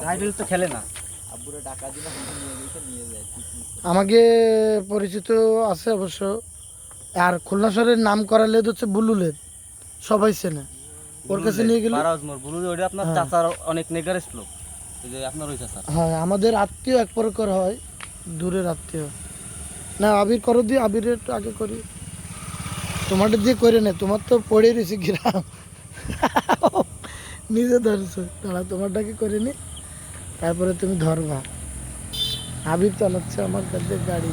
Rifle তো খেলে না। আব্বুরে টাকা দিলাম নিয়ে যায়। আমাকে পরিচিত আছে অবশ্য। আর খুলনা শহরের নাম করা লেদ হচ্ছে বুলু লেদ, সবাই চেনে। ওর কাছে নিয়ে গেলে ওটা আপনার হ্যাঁ। চাচার অনেক নেগারেস্ট লোক, এই যে আপনার ওই চাচা। হ্যাঁ, আমাদের আত্মীয় এক প্রকার হয়, দূরের আত্মীয়। না আবির করো দিয়ে, আবিরের একটু আগে করি, তোমারটা দিয়ে করে নে, তোমার তো পড়ে রয়েছে গ্রাম। নিজে ধরছো, দাঁড়া তোমারটাকে করে নি, তারপরে তুমি ধরবা। আবির চালাচ্ছে আমার কাছে গাড়ি।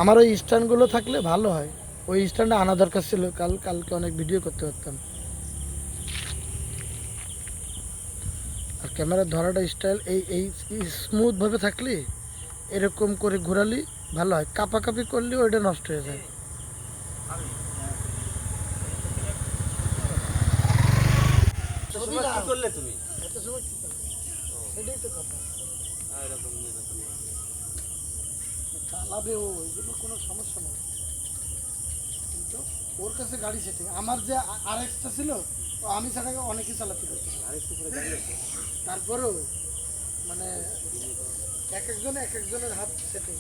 আমার ওই স্ট্যান্ডগুলো থাকলে ভালো হয়, ওই স্ট্যান্ডে আনা দরকার ছিল, কালকে অনেক ভিডিও করতে পারতাম। আর ক্যামেরা ধরাটা স্টাইল এই স্মুথ ভাবে থাকলে, এরকম করে ঘোরালি ভালো হয়, কাপাকাপি করলে ওইটা নষ্ট হয়ে যায়। কি করলে তুমি? এত সময় কি করলে? সেটাই তো কথা। চালাবে ও, এগুলো কোনো সমস্যা নেই। কিন্তু ওর কাছে গাড়ি সেটিং, আমার যে আরএক্সটা ছিল, তো আমি সেটাকে অনেকেই চালাতে পারতাম। তারপরেও মানে এক একজনের হাত সেটিং।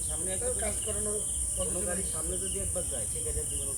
সামনে কাজ করানোর গাড়ির সামনে যদি একবার যায়, সেই গাড়ির জীবন